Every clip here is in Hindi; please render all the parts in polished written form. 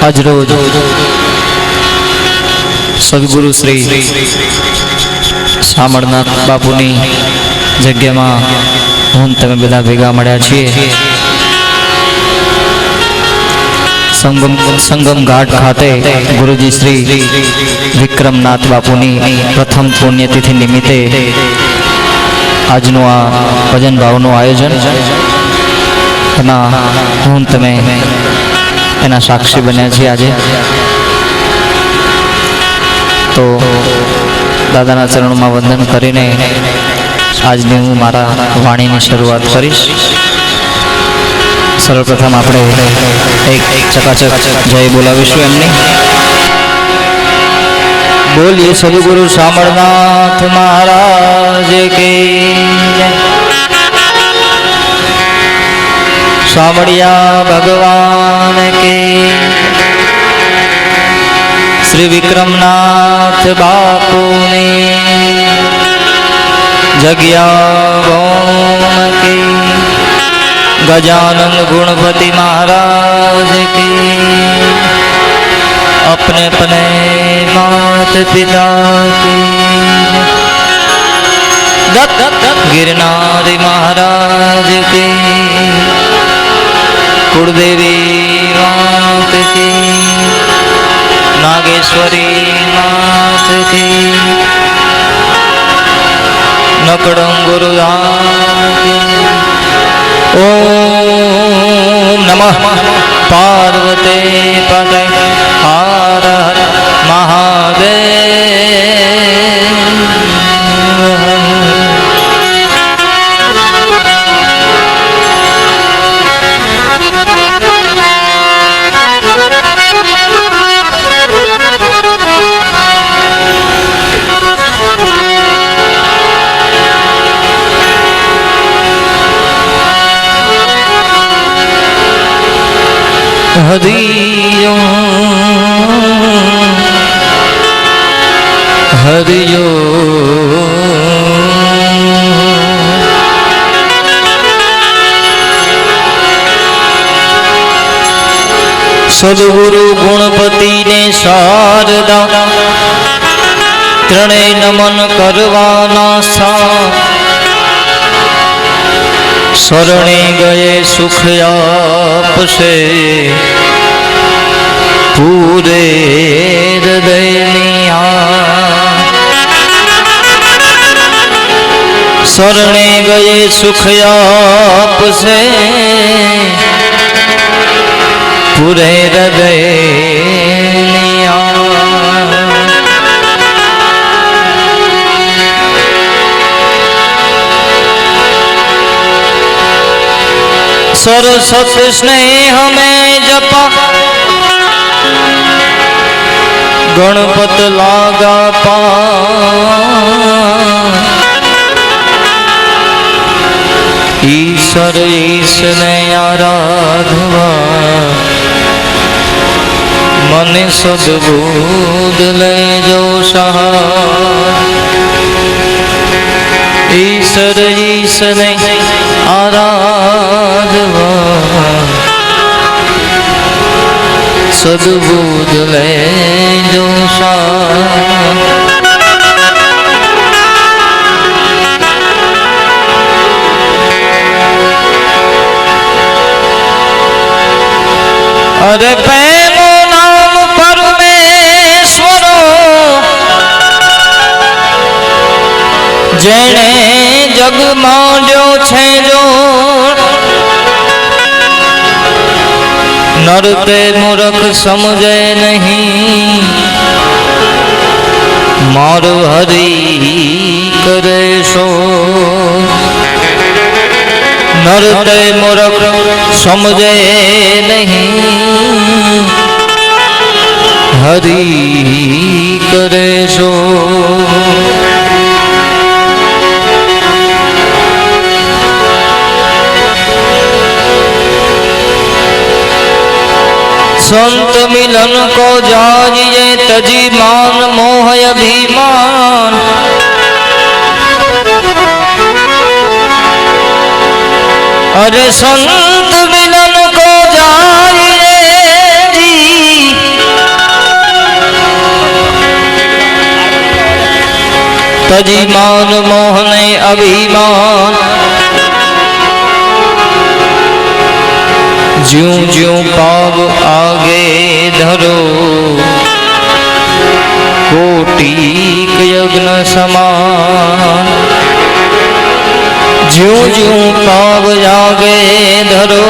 आज रोज सद्गुरु श्री सामरनाथ बापूनी जग्या में हूँ तमे बधा भेगा मळ्या छीए। संगम घाट खाते गुरुजी श्री विक्रमनाथ बापूनी प्रथम पुण्यतिथि निमित्ते आजनु आ भजन भावनु आयोजन हूँ तमे एना साक्षी बन्या छे। आज तो दादाना चरणों में वंदन करीने आजनी हूँ मारा वाणीनी शरूआत करीश। सर्वप्रथम आपणे एक चकाचक जय बोलावीशुं एमनी। बोलिए सद्गुरु सामरनाथ महाराज के, सामरिया भगवान के, श्री विक्रमनाथ बापू ने जग्या भौम के, गजानन गुणपति महाराज के, अपने अपने मात पिता के, गिरनारी महाराज के, कुलदेवी मात की, नागेश्वरी मात की, नकड़म गुरुधाम की। ओम नमः पार्वती पते हर हर महादेव। हरिओ हरिओ सद्गुरु गुणपति ने शारदा त्रणेय नमन करवाना सा, शरणे गए सुख आपसे पूरे हृदयनिया। शरणे गए सुख आपसे पूरे हृदयनिया। सरस्वत स्नेह में जपा गणपत लागा पा, ईश्वर ईसने आराधवा मन सद्बुद्ध ले जो सहाय। ईश्वर ईसने आराधवा सद्बुद्ध ले जो सहाय। अरे प्रेमो नाम परमेश्वरो जेने जग मांड्यो छे जो, नर ते मूर्ख समझे नहीं मारो हरि करे सो। नर ते मूर्ख समझे नहीं हरि करे सो। संत मिलन को जाजिए तजी मान मोह अभिमान। अरे संत मिलन को जाजिए जी तजी मान मोहन अभिमान ज्यों ज्यों पाव आगे धरो कोटिक यज्ञ समान ज्यों ज्यों पाव आगे धरो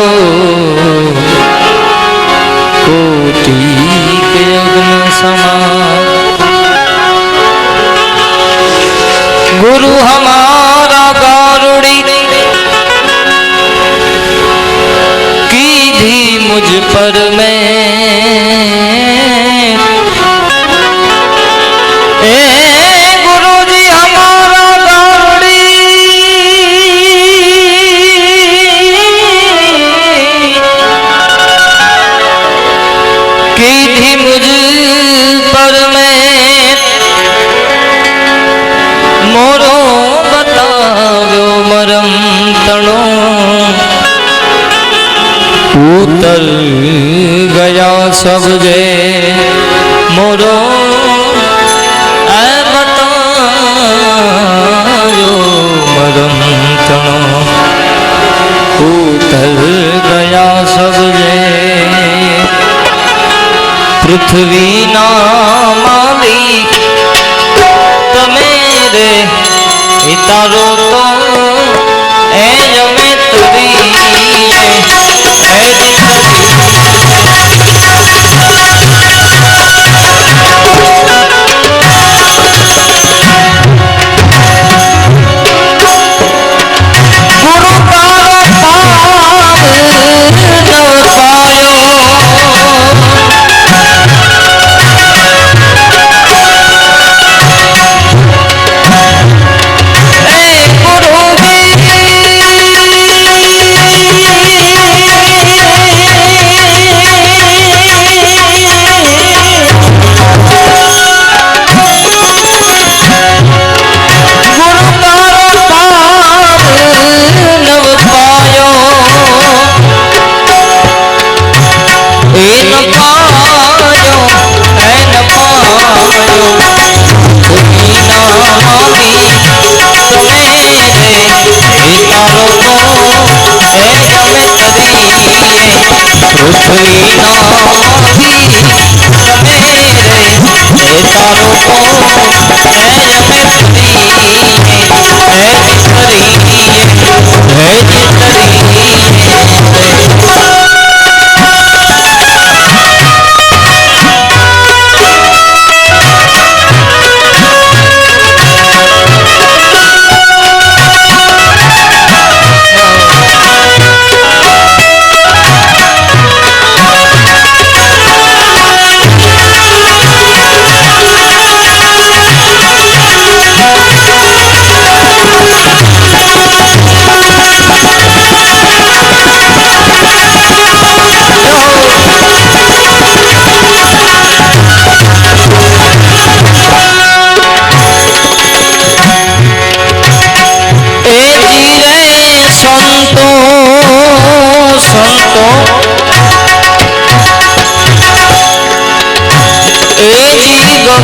कोटिक यज्ञ समान। गुरु हमारा गारुड़ी की मुझ पर में गुरु जी हमारा गारुड़ी की थी मुझ पर में मोरो बताव्यो मरम तणो उतर गया सब जे मोरो बतायो मरम तणो उतर गया सब जे पृथ्वी ना मालिक तमेरे इतारो तो ए जमे तरी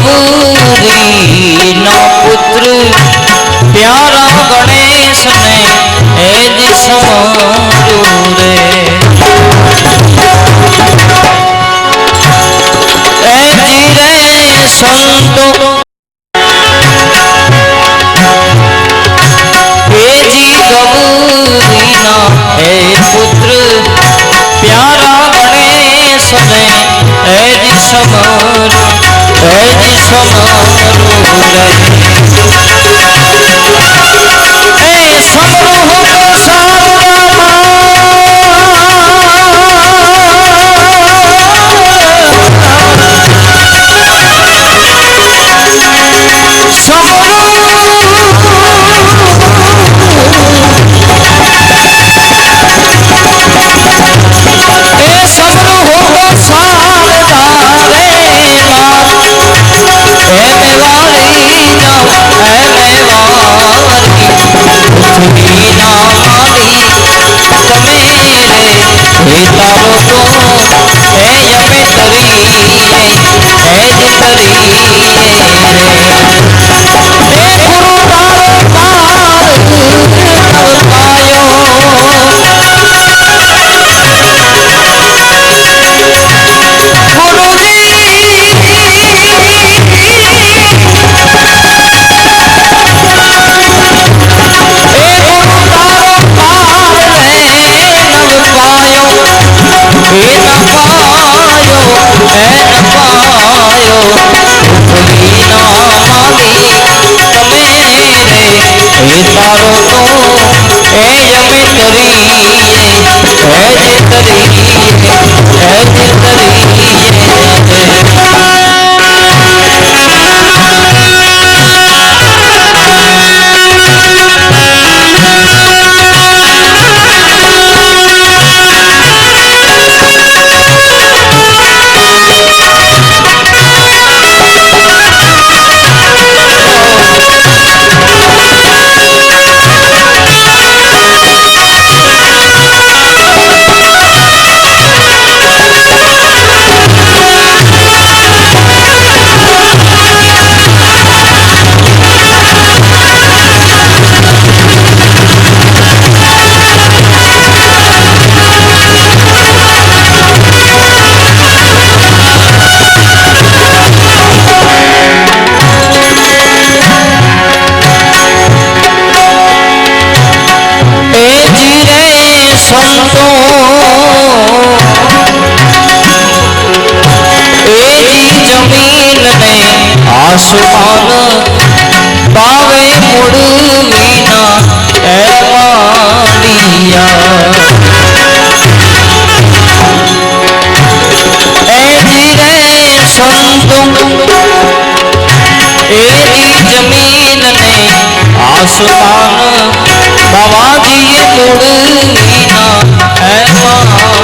गौरी ना पुत्र प्यारा गणेश ने एज समारो रे एजी रे संतो एजी गौरी ना ए पुत्र प्यारा गणेश ने एज समारो ऐसी समारो रे ऐ समरोह को सारा गुरु तारो तो ए यमे तरी है जे तरी है जे तरी आसमान पावे मुड़वीना ए मालिया ए जीरे संतों एरी जमीन ने आसमान बाबा दिए मुड़वीना ए मालिया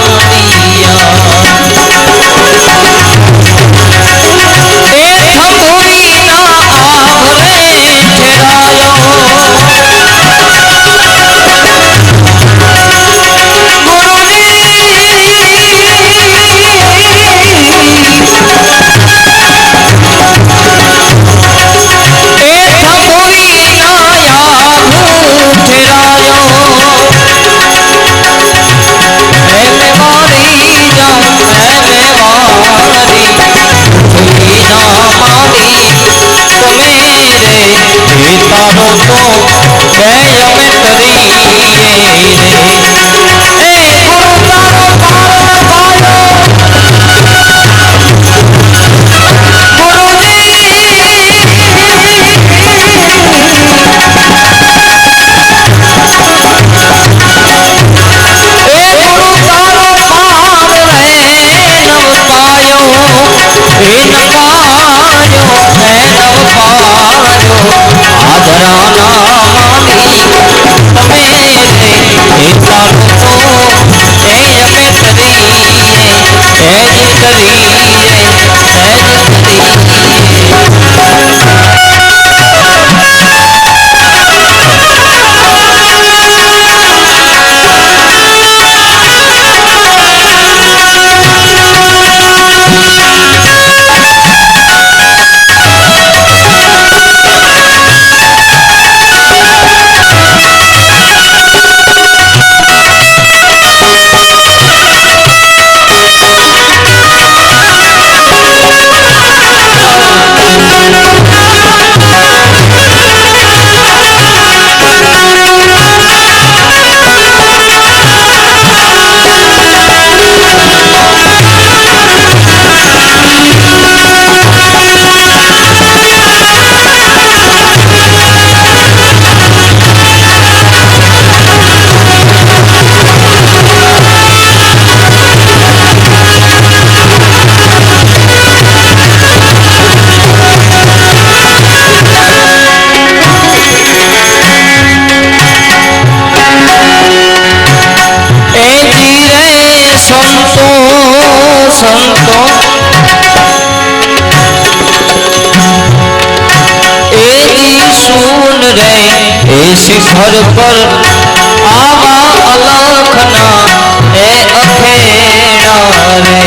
तारो तो जय में तरी शिखर पर आवा अलखना ए अखेड़ा रे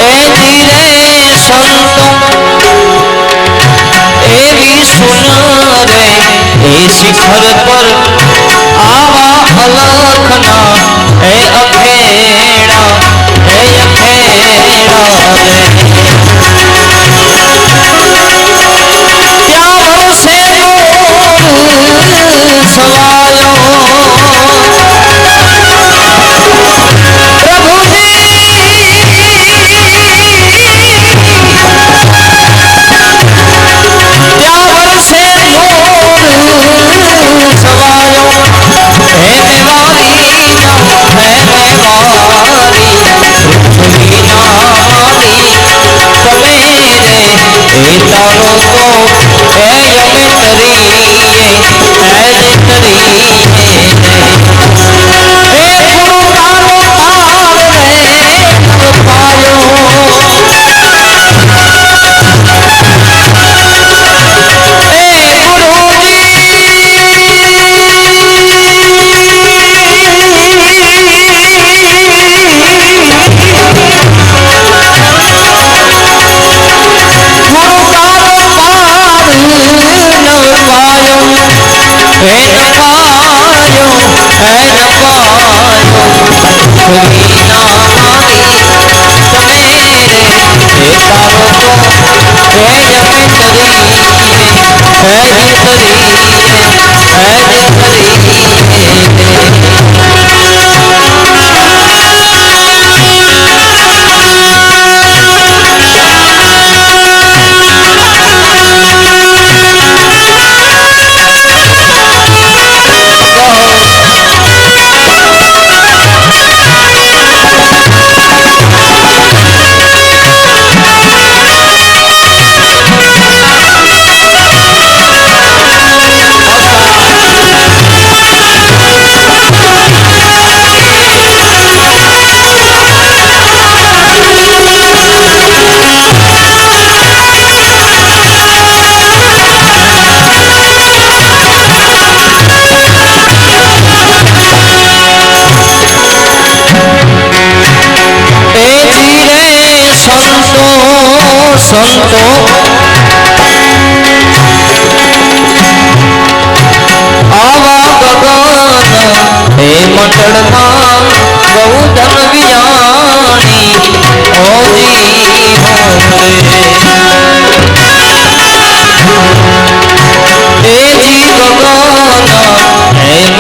ए जीरे संतों ए भी सुन रे ए शिखर पर आवा अलखना ए अखेड़ा रे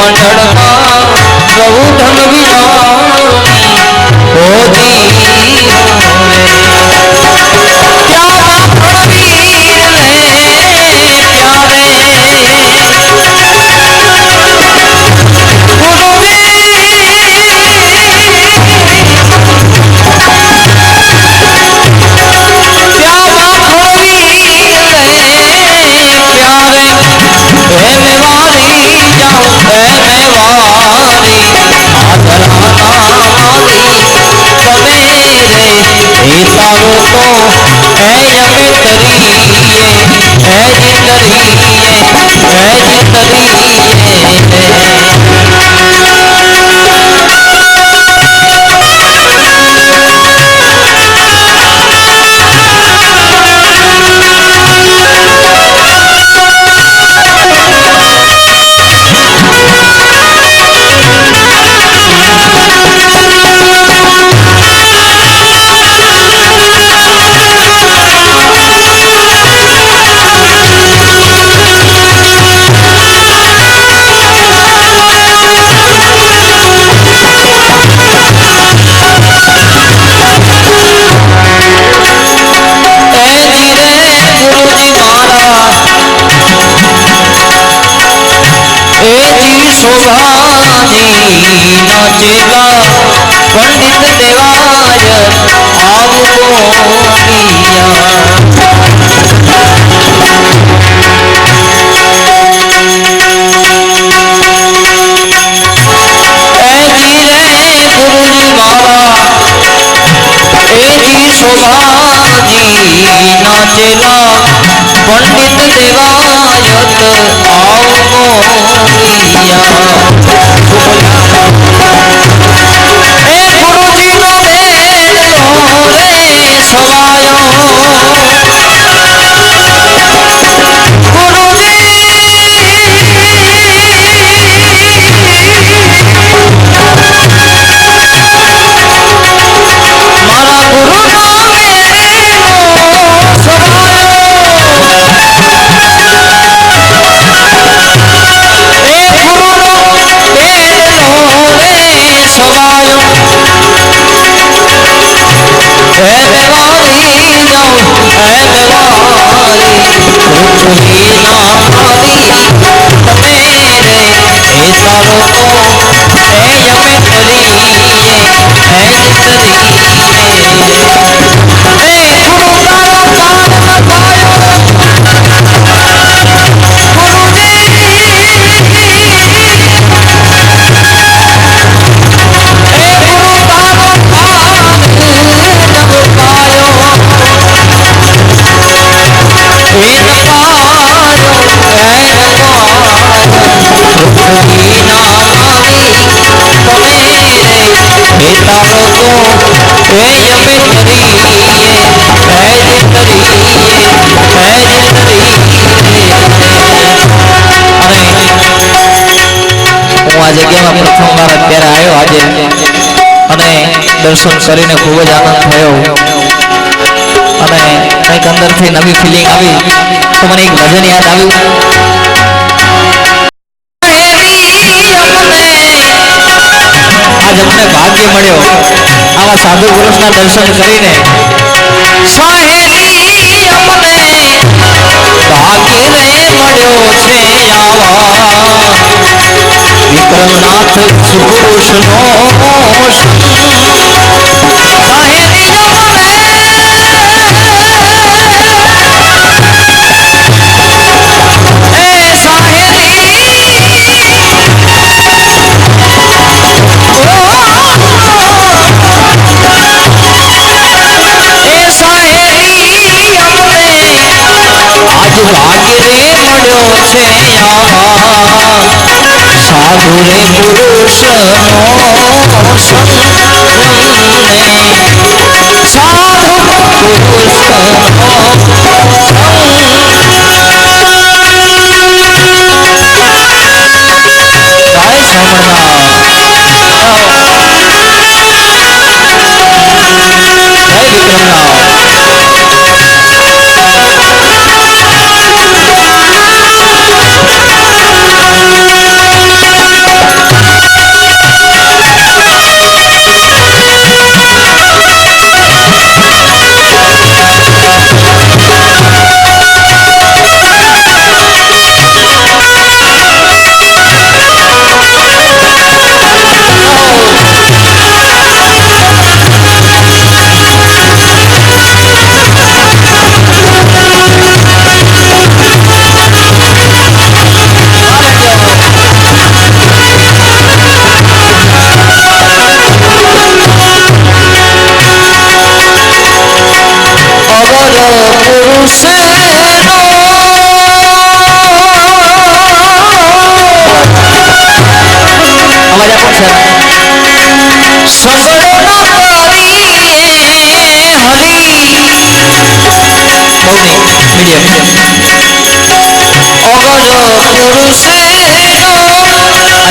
मंडल प्रभु धन पंडित देवाय दर्शन करीने खूब ज आनंद थयो अने कंईक अंदरथी नवी फीलिंग आवी तो मने एक भजन याद आव्युं आज अमने भाग्य मळ्यो आवा साधु पुरुषना दर्शन करीने साहेली अमने भाग्य रे मळ्यो छे आवा विक्रमनाथ सुपुरुषनो साधु रे पुरुष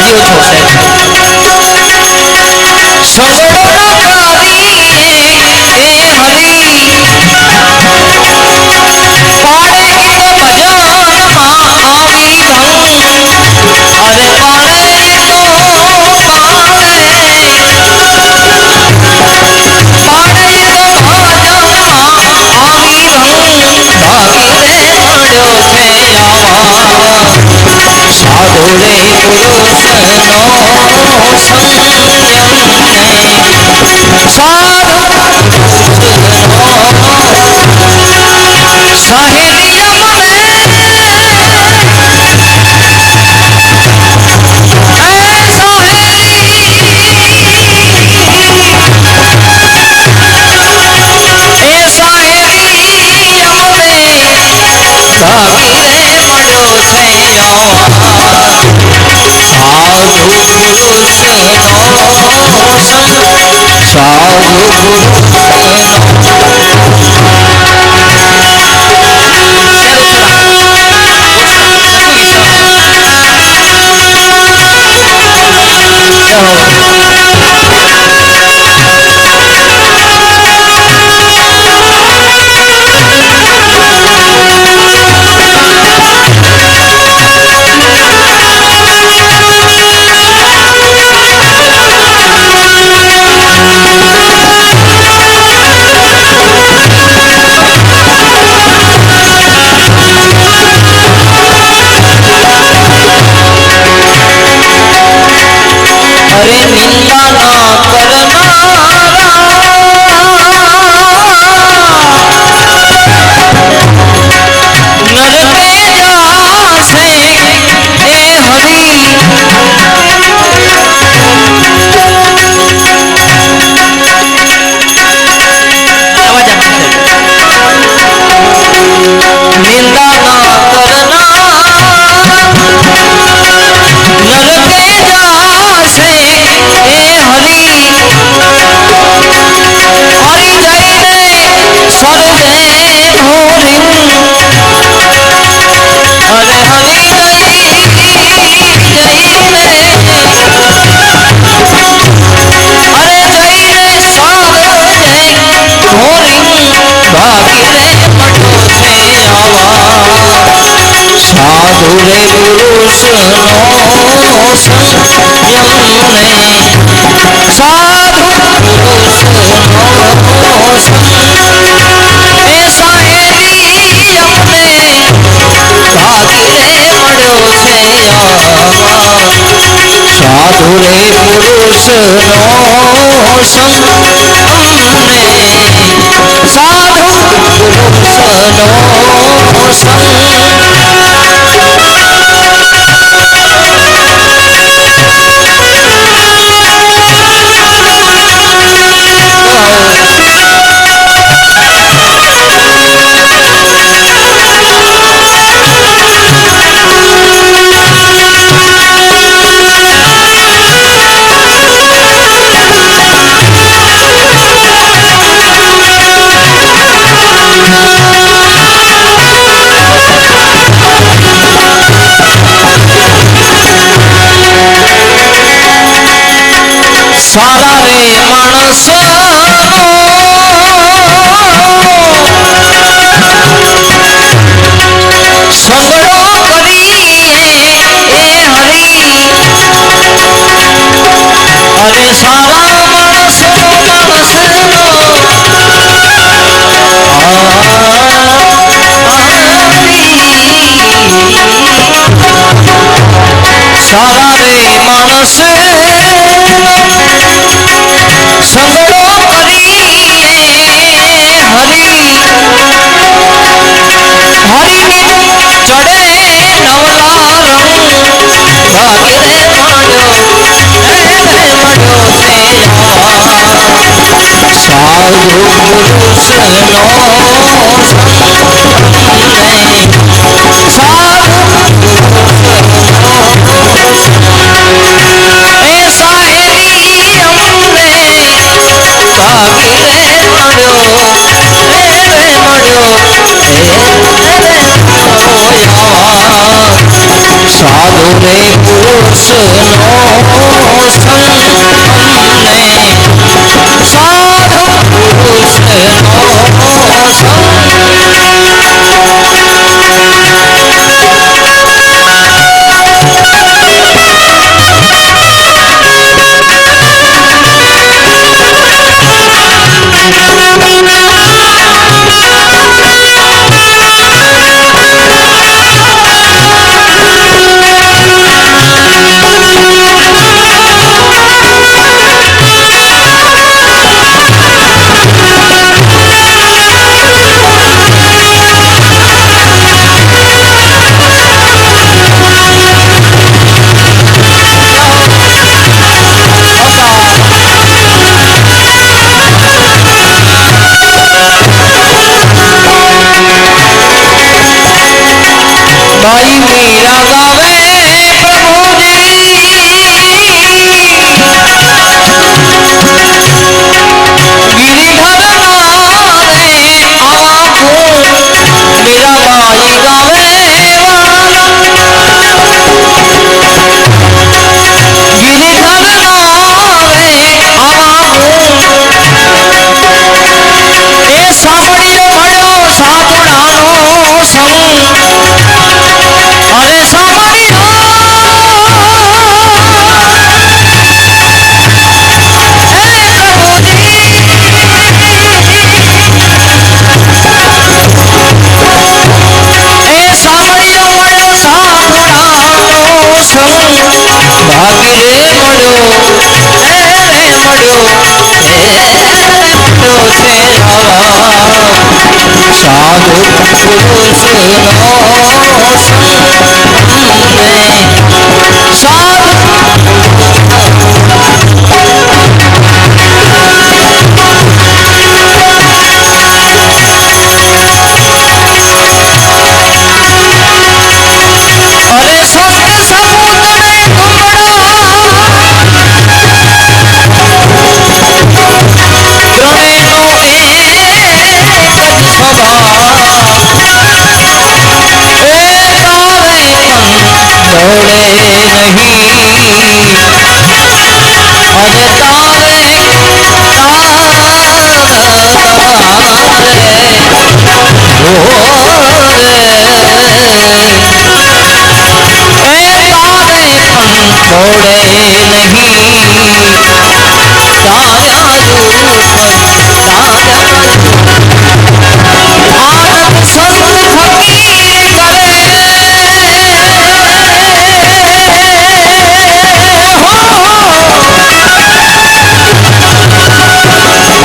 राजी हो छो सारा रे मानस सगड़ो करी ए हरी अरे सारा मानस सारा रे मानस सगड़ो करी हरी हरी चढ़े नवला रंग भागे माड़ो साधु पुरुष साधु रे पुरुष नो भाई मीरा गावे प्रभु जी गिरिधर नारे आवागो मेरा भाई गावे वाला गिरिधर नारे आवागो ए सामड़ी मड़ो साधुडानो संग अरे सामड़ी भागी रे मड़ो रे मड़ो साधु पुरुष साधु अरे संग समुद्र में छोड़े नहीं अरे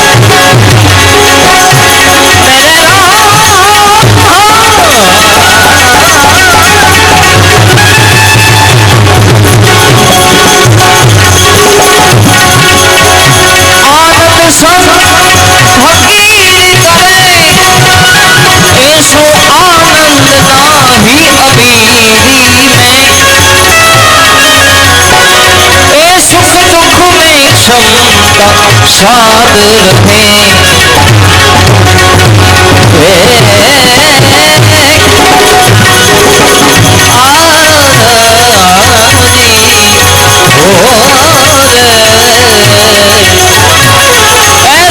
तारे छोड़े नहीं तारा आनंद संत फकीर करे ऐसो आनंद नाही अबीरी में ए सुख दुख में क्षमता साध रहे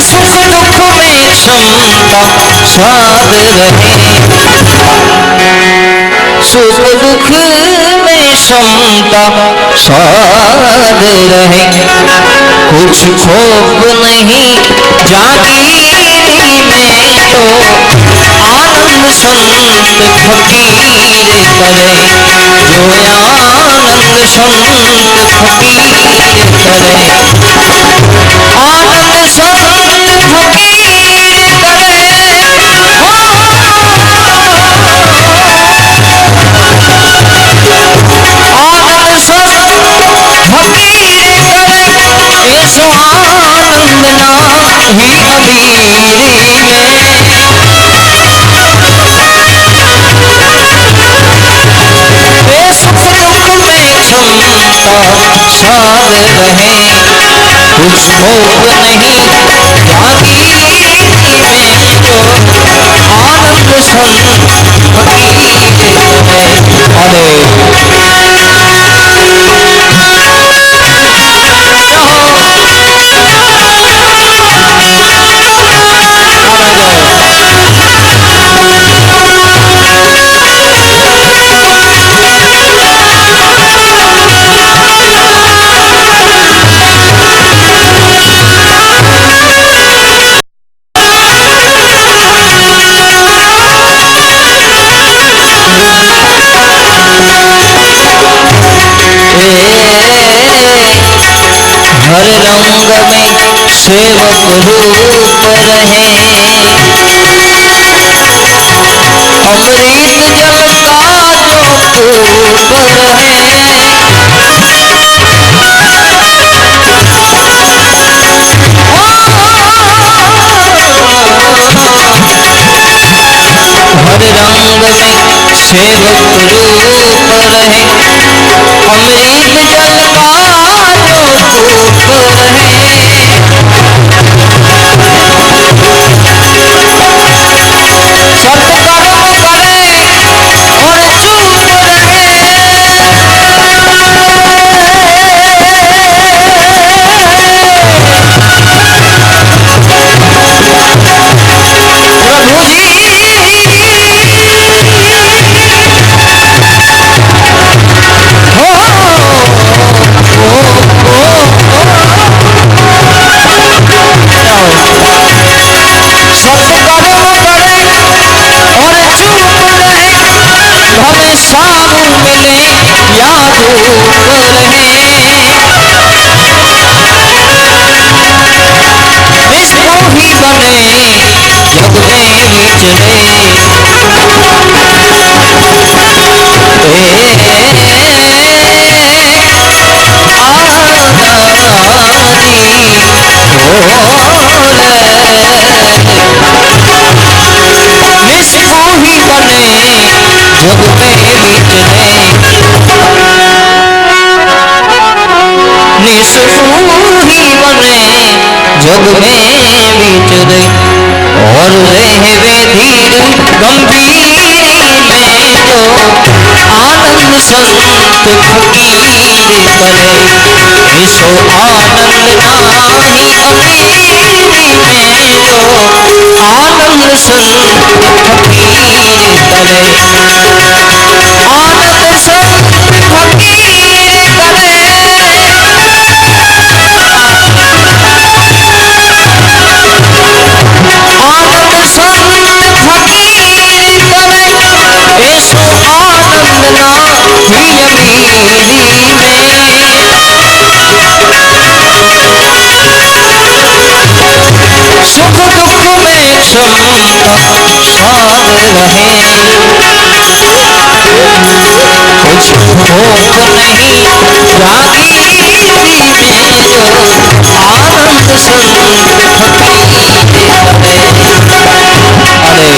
सुख दुख में क्षमता साध रहे सुख दुख में क्षमता साध रहे कुछ खोप नहीं जागीरी में तो आनंद संत फकीर करे जो आनंद संत फकीर करे आनंद संत फकीर करे आनंद संत फकीर करे ऐसो आनंद नाही अबीरी में सुख दुख में क्षमता साध रहे कुछ भोग नहीं जागीरी में जो आनंद संत फकीर है अरे हर रंग में सेवक रूप रहे अमृत जल का जो कूप रहे हर रंग में सेवक रूप रहे अमृत जल का जो धूप रहे। सत्कर्म करे और चुप रहे। प्रभु जी सामू मिले या धूप रहे। निष्मोही बने जग में विचरे। निष्मोही बने जग में विचरे। निष्मोही बने जग में विचरे। और रहे धीर गंभीर में जो आनंद संत फकीर करे। ऐसो आनंद नाही अमीरी में जो आनंद संत फकीर करे। आनंद संत फकीर करे। आनंद संत फकीर करे। ऐसो आनंद नाही अमीरी में। सुख दुख में क्षमता साथ रहे। कुछ भोग नहीं जागीरी में जो आनंद संत फकीर करे। अरे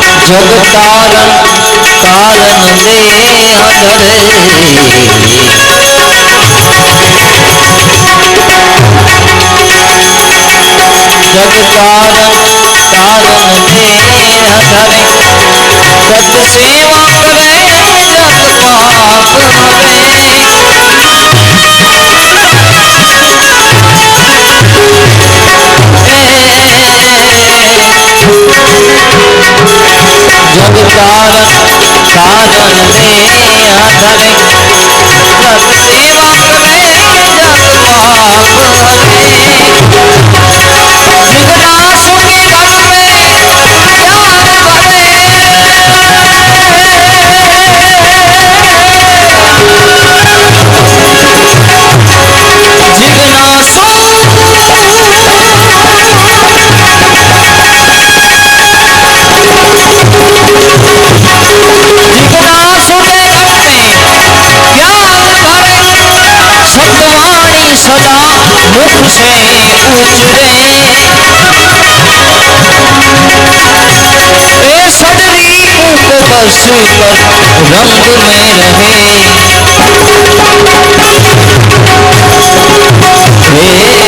जग कारण कारण दे अधरे। जग कारण कारण दे अधरे। सत सेवा करे जग पाप हरे। जग कारण कारण दे अधरे। सत सेवा करे जग पाप हरे। जिज्ञासु के मन में ज्ञान भरे। जिज्ञासु सतवाणी सदा मुख से उचरे। ए सदरी मुख बस कर रंग में रहे। बस कर रंग में रहे।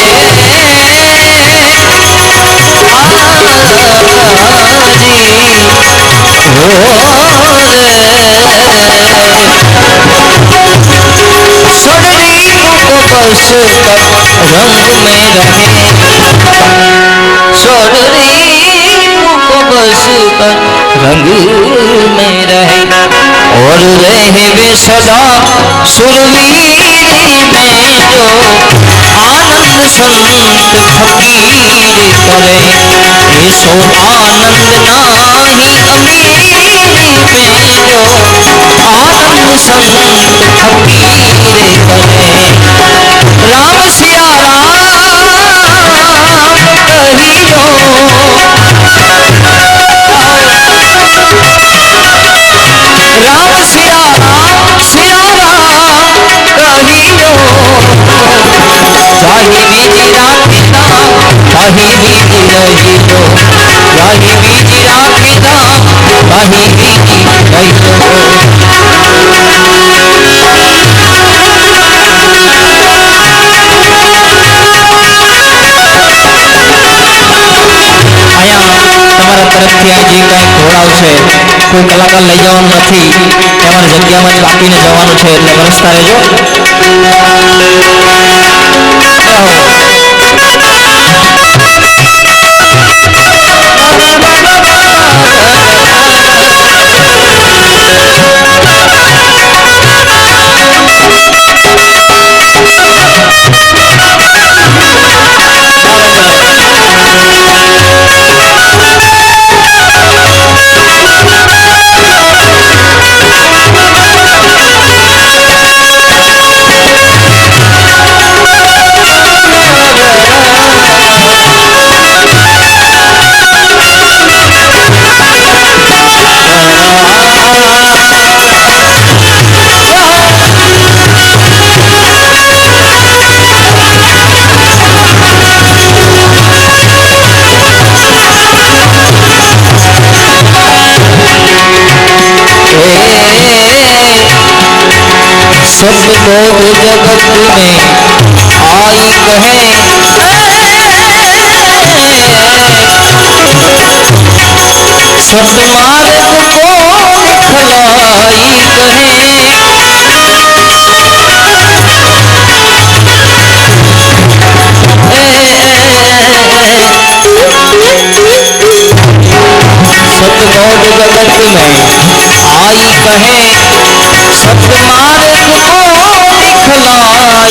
शरीर को बस कर रहवे सदा सुरवीर में जो आनंद संत फकीर करे, ऐसो आनंद नाही अमीर में जो आनंद संत फकीर करे। राम सिया कहियो, राम सिया कहियो, जाहि बीजी राखिदा ताहि बीजी रहियो, जाहि बीजी राखिदा ताहि बीजी रहियो। तरफथी आ जे कई घोड़ावशे कोई कलाकार लई जवानुं नथी, तमारे जग्यामां ज आपीने जवानुं छे એટલે વરસતા રહેજો। सब लोग जगत में आई कहे, सतमार्ग को दिखलाई कहे, सतलोग जगत में आई कहे, सतमार्ग को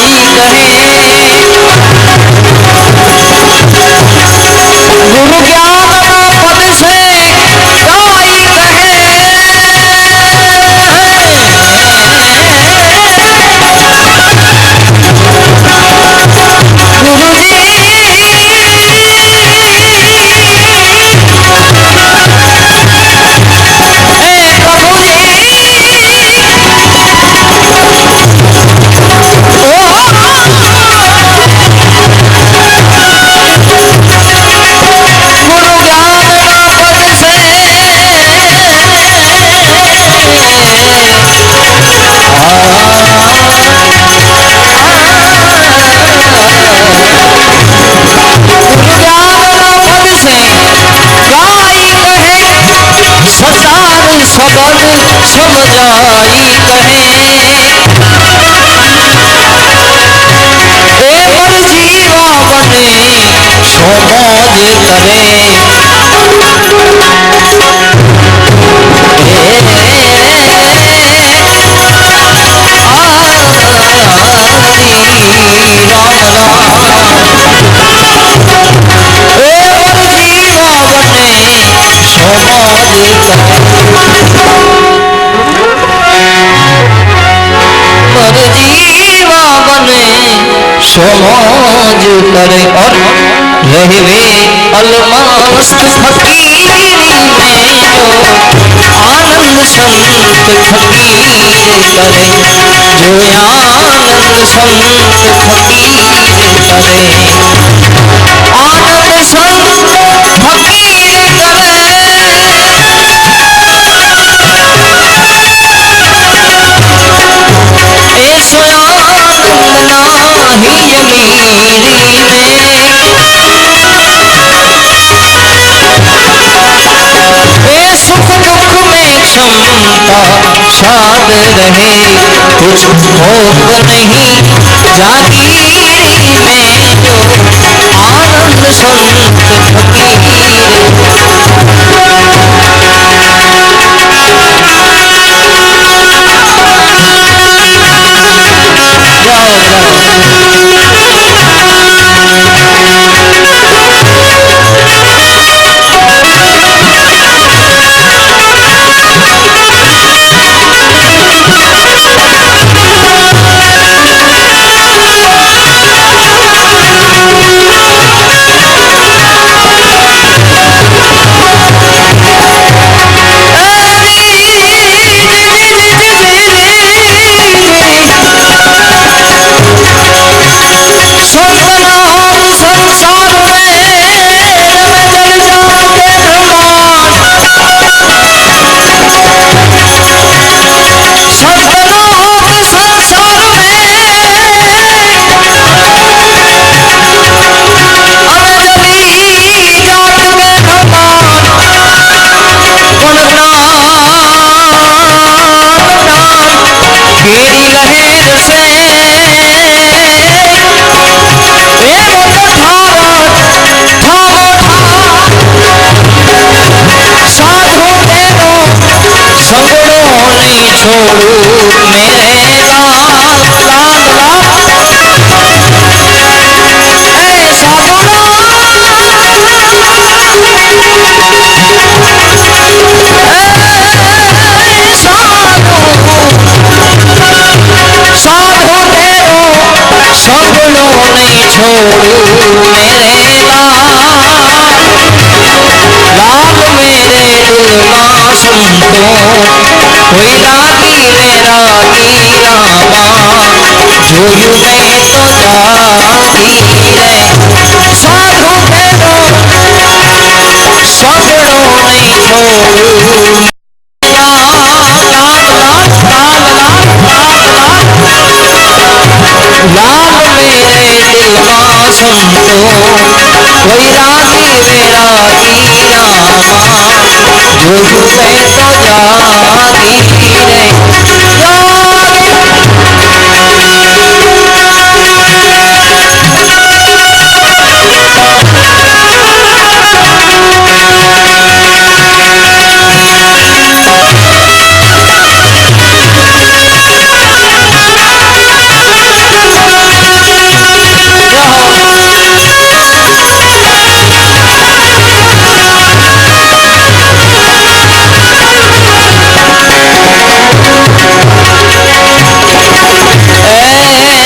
दिखलाई कहे, गुरु ज्ञान पद से गाई कहे, गुरु जी सबल समझाई कहे, ए पर जीवा बने सो मौज करे, सोमोज करे और रहवे अलमस्त फकीरी में जो आनंद संत फकीर करे, जो आनंद संत फकीर करे, आनंद संत फकीर करे, ऐसो आनंद नाही अमीरी में, ए सुख दुख में क्षमता साध रहे, कुछ भोग नहीं जागीरी में, जो आनंद संत फकीर। छोड़ू मेरे लाल लाल लाल ऐसा गुना साधु तेरो सगुणो नहीं छोड़ू मेरे लाल मेरे दिल मां सुनतो कोई रागी रे रागी रामा जोयू मैं तो जागी रे साधु तेरो सगुणो नहीं छोड़ू लाल मेरे दिल मां सुनतो कोई रागी रे रागी रामा जोयू मैं तो जागी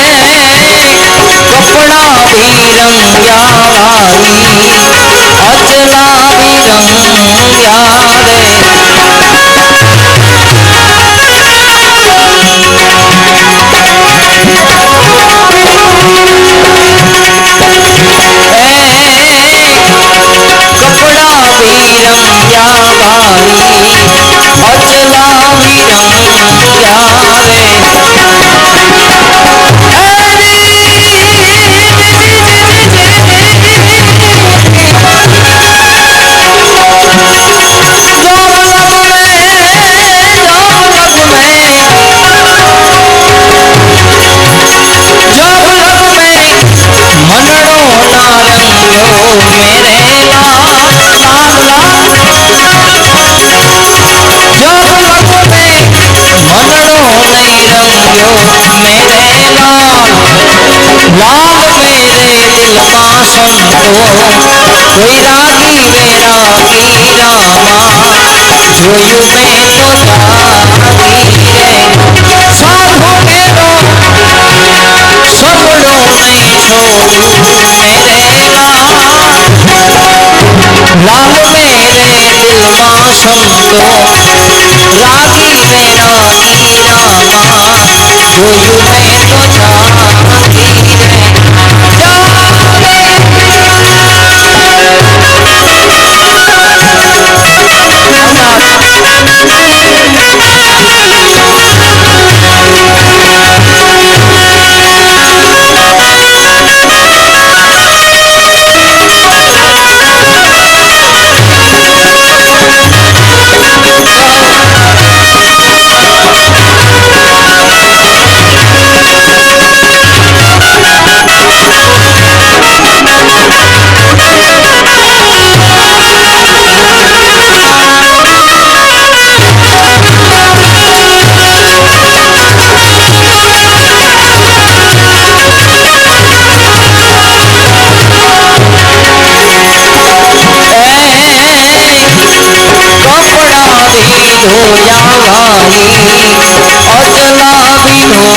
रे अचला भी रंग्या रे कपड़ा भी रंग्या भाई अचला भी रंग्या रे मनड़ो नारंगियो मेरे लाल लाल लाल जब लग में मनड़ो नहीं रंगियो मेरे लाल लाल मेरे दिल मां सुनतो कोई रागी वे रागी रामा जोयू मैं तो जागी रे साधु मेरो सगुणो नहीं छोड़ू मेरे लाल मेरे दिल मां सुनतो रागी रे रागी रामा जोयू मैं तो जागी रे धोया भाई अचला भी धोया रे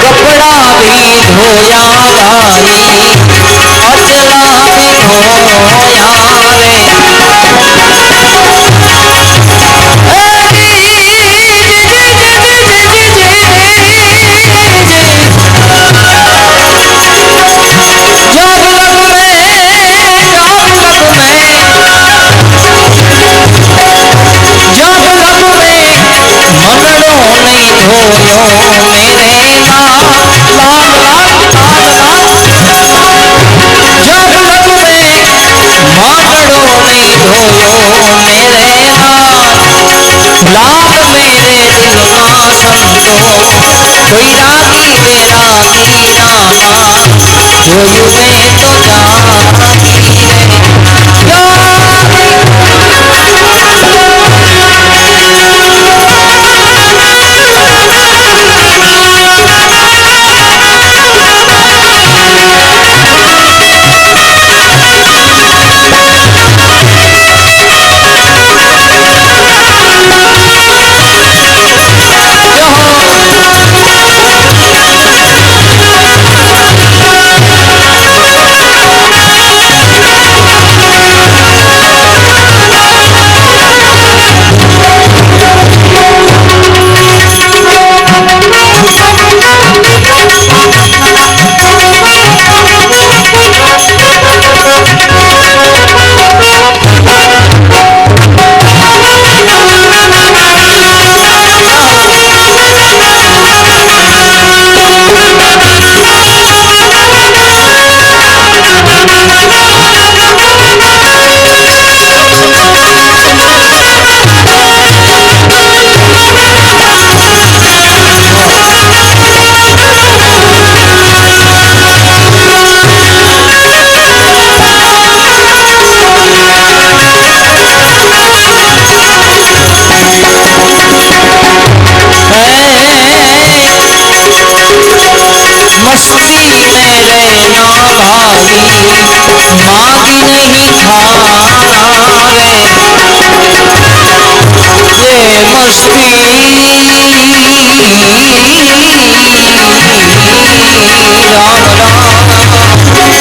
कपड़ा धोया भाई अचला धोयो मेरे लाल लाल लाल लाल जब लग में मांगड़ो नहीं धोयो मेरे लाल मेरे दिल मां संतो कोई रागी बेरागी रामा धोयो में तो जागी मांगी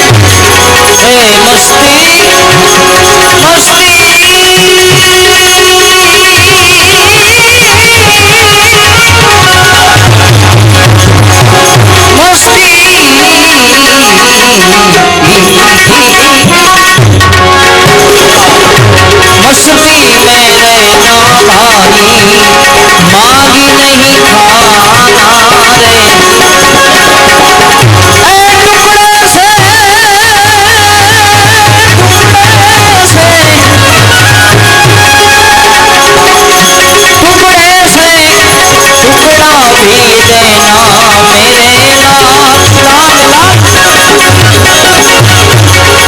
नहीं खाना रे ये मस्ती राम राम हे मस्ती मस्ती मस्ती मेरे ना भाई मांगी नहीं खाना रे टुकड़े से टुकड़ा भी देना मेरे लाल लाल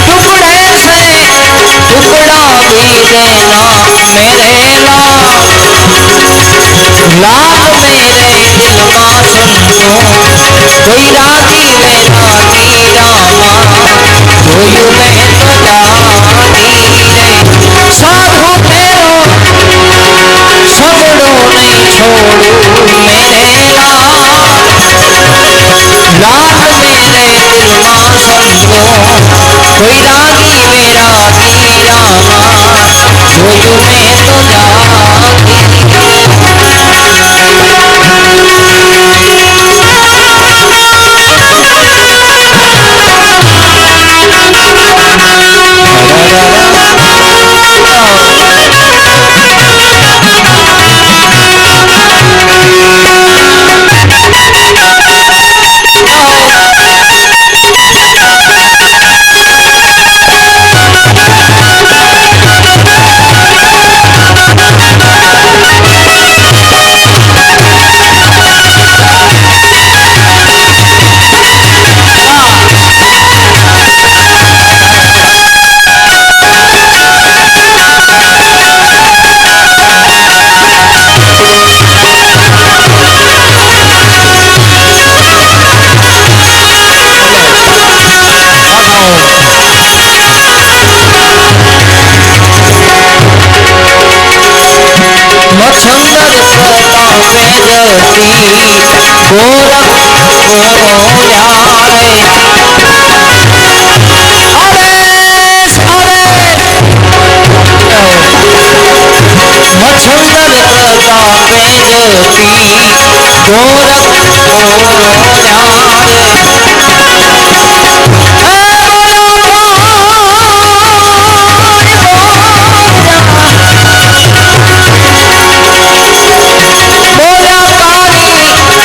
टुकड़े से टुकड़ा भी देना मेरे लाल मेरे दिल मां संतो कोई रागी बेरागी रामा धोयू में तो जागी रे साधु तेरो सबड़ो नहीं छोड़ू मेरे लाल मेरे दिल मां संतो कोई रागी बेरागी रामा धोयू में तो जागी मच्छंदर प्रतापे जती गोरख गोयारे मच्छंदर प्रतापे जती गोरख गोयारे बोला काली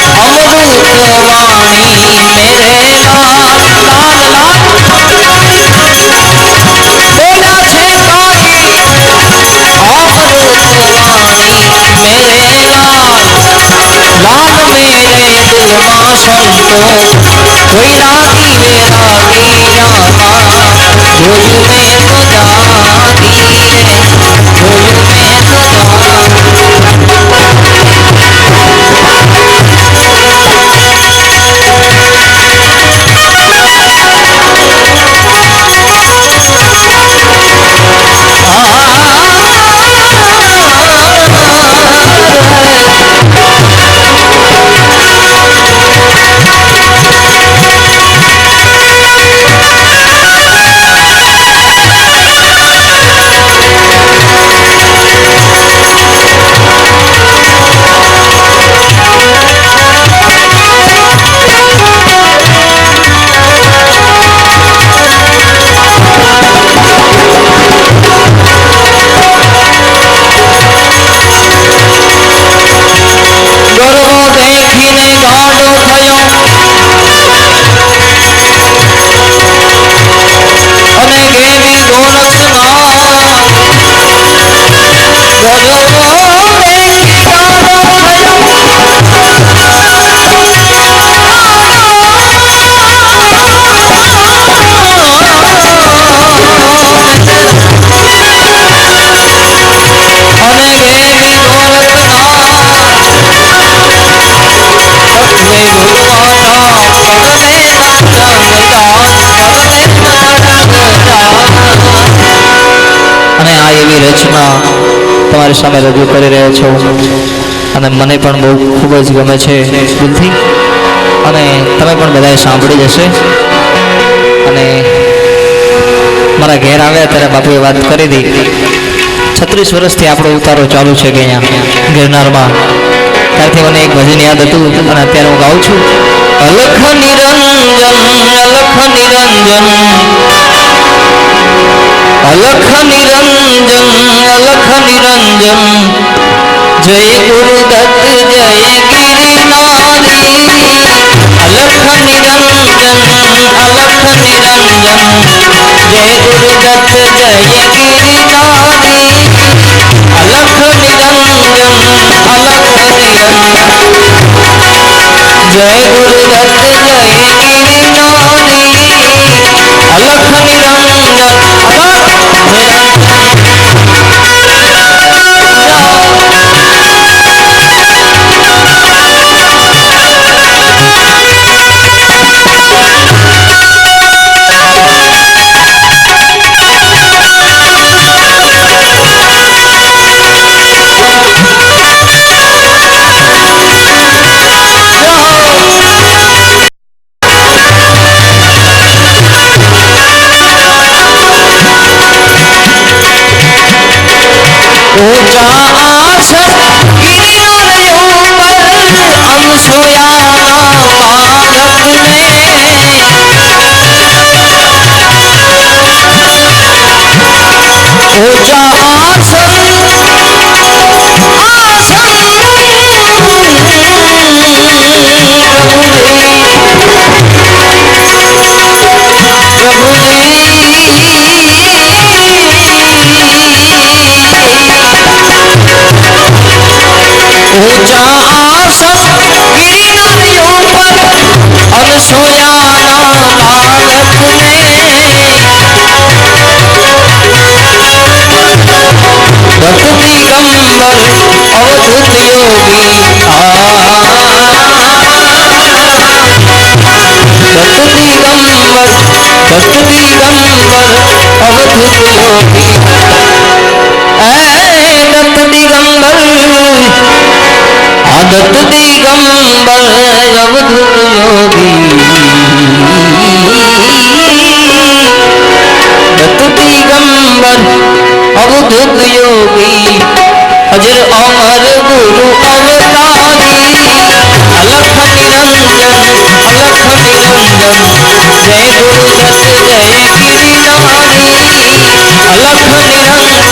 માં સંતો કોઈ રાગી વેરાગી રામા જોયું મેં તો જાગી રે જોયું મેં તો રચના તમારી સામે રજૂ કરી રહ્યો છું અને મને પણ બહુ ખૂબ જ ગમે છે દિલથી અને તમે પણ બધાએ સાંભળી જશે અને મારા ઘેર આવ્યા ત્યારે બાપુએ વાત કરી હતી 36 વર્ષથી આપણો ઉતારો ચાલુ છે કે અહીંયા ગિરનારમાં ત્યારથી મને એક ભજન યાદ હતું અને અત્યારે હું ગાઉં છું અલખ નિરંજન અલખ નિરંજન अलख निरंजन जय गुरुदत्त जय गिरिनारी अलख निरंजन जय गुरुदत्त जय गिरिनारी अलख निरंजन जय गुरुदत्त जय गिरिनारी अलख निरंजन ऊंचा आसन अनसुयाना पालक में ऊंचा आसन ऊंचा आसन गिरिनारियों पर अनसुयाना पालक में दत्त दिगंबर अवधूत योगी दत्त दिगंबर अवधूत योगी दत्त दिगंबर दत्त दिगंबर अवधूत योगी दत्त दिगंबर अवधूत योगी अजर अमर गुरु अवतारी अलख निरंजन जय गुरुदत्त जय गिरिनारी अलख निरंजन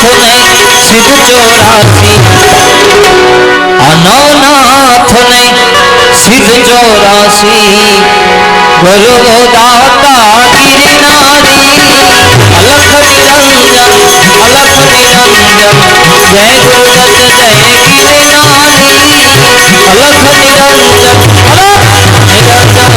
ने सिद्ध 84 अनोनाथ ने सिद्ध 84 गुरु दाता गिरनारी अलख निरंजन जय गुरुदत्त जय गिरनारी अलख निरंजन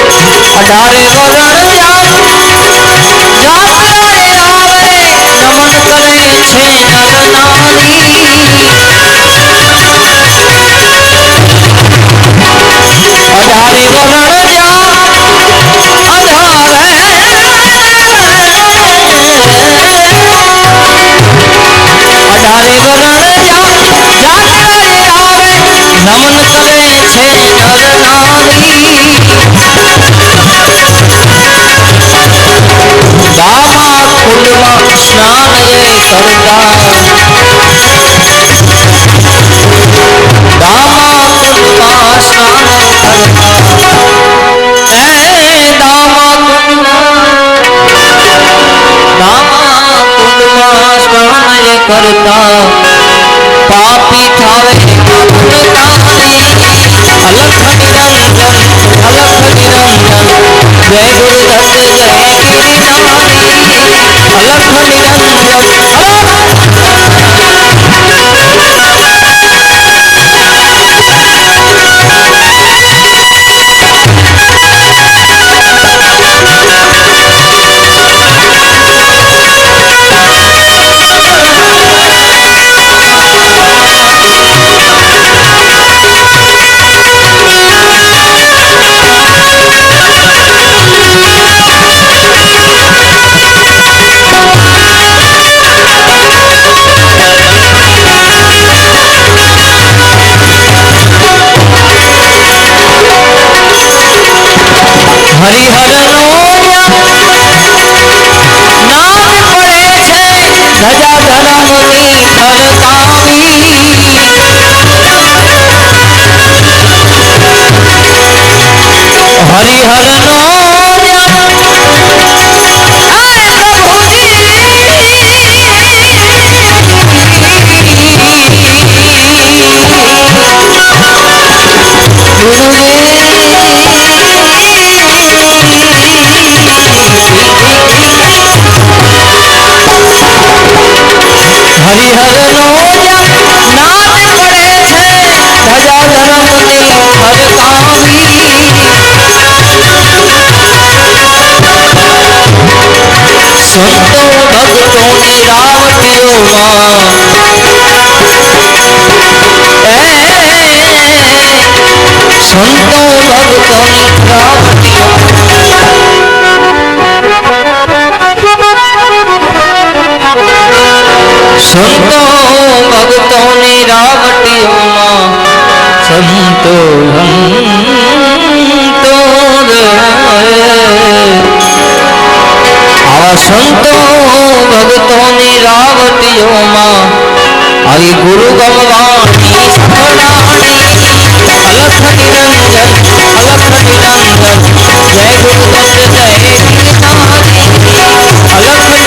अडारे वरण नमन करे छे नर नारी अडारे वरण अडारे वरण नमन करे छे नर नारी दामा कुंडमा स्नान ये करता दामा कुंडमा स्नान करता दामा कुंडमा स्नान ये करता पापी थावे अलख निरंजन जय गुरुदत्त जय गिरनारी अलख हरिहर नाम पड़े छे धजा धर्मनी फरकावी हरिहर हरिहर नाम पड़े छे धजा धर्मनी फरकावी संतो भक्तों ने रावटियों संतो भक्तों ने रावटियों संतो भक्तों ने रावटियों संतो संतो भक्तों ने रावटियों आई गुरु गमवाणी सफलानी अलख निरंजन जय गुरुदत्त जय गिरनारी अलख निरंजन जय गुरुदत्त जय गिरनारी अलख निरंजन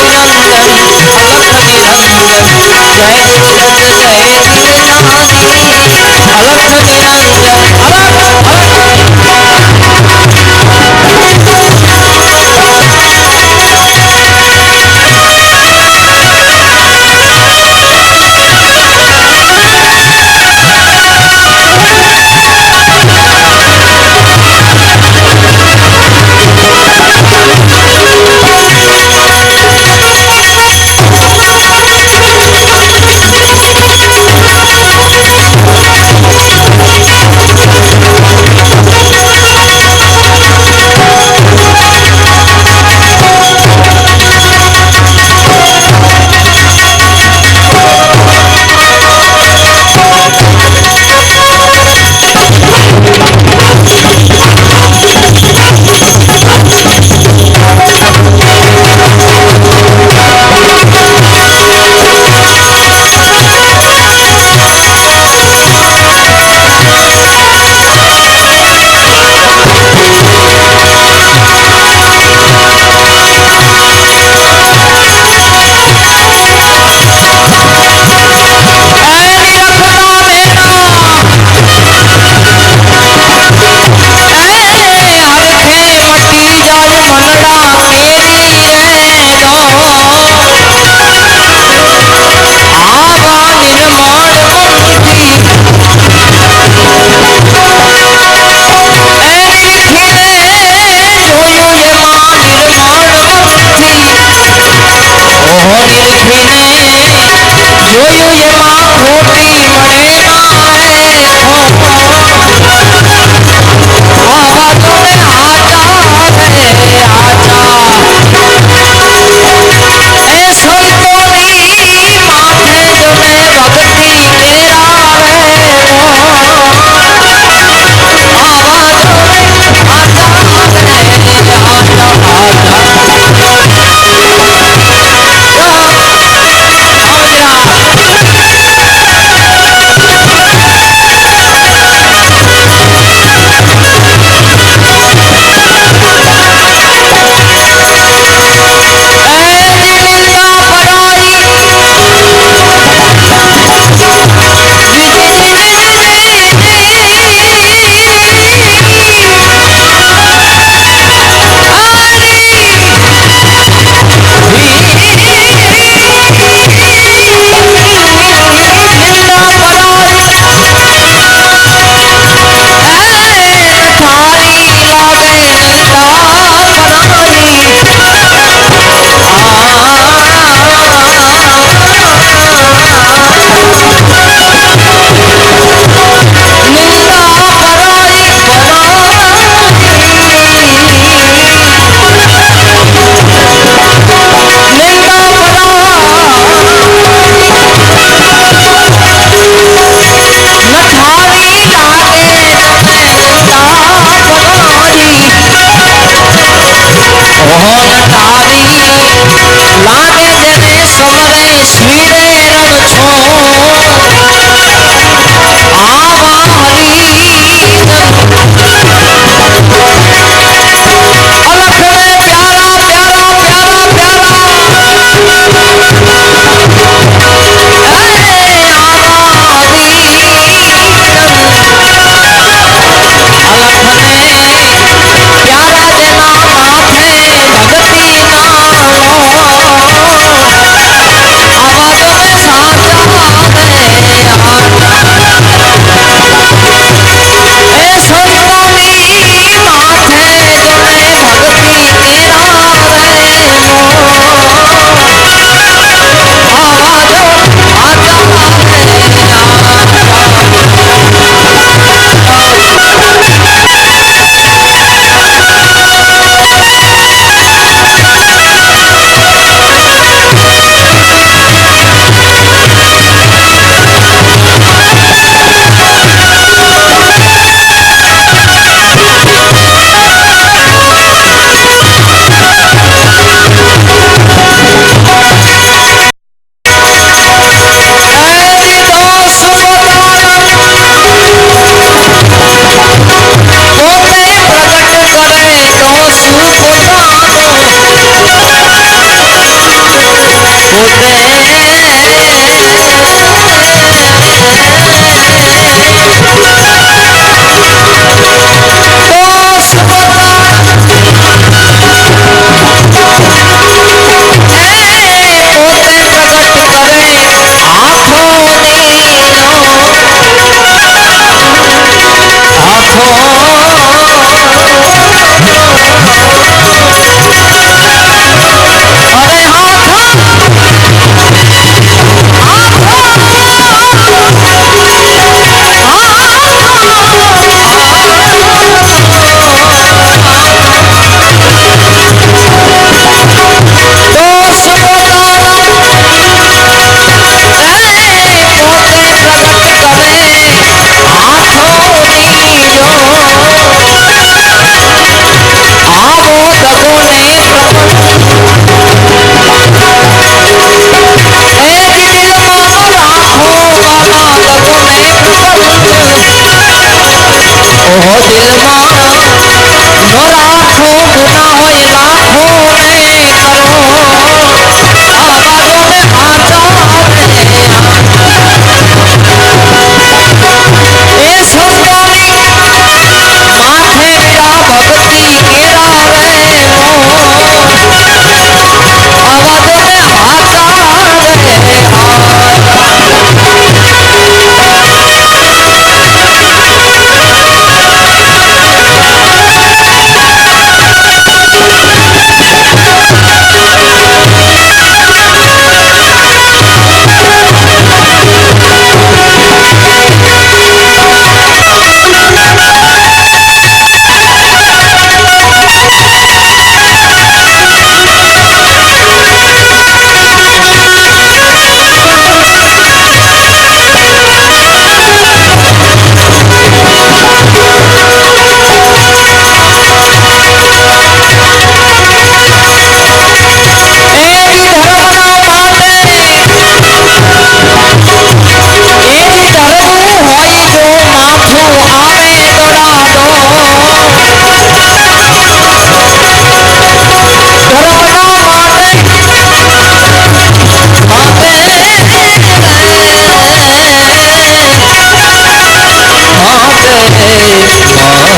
રે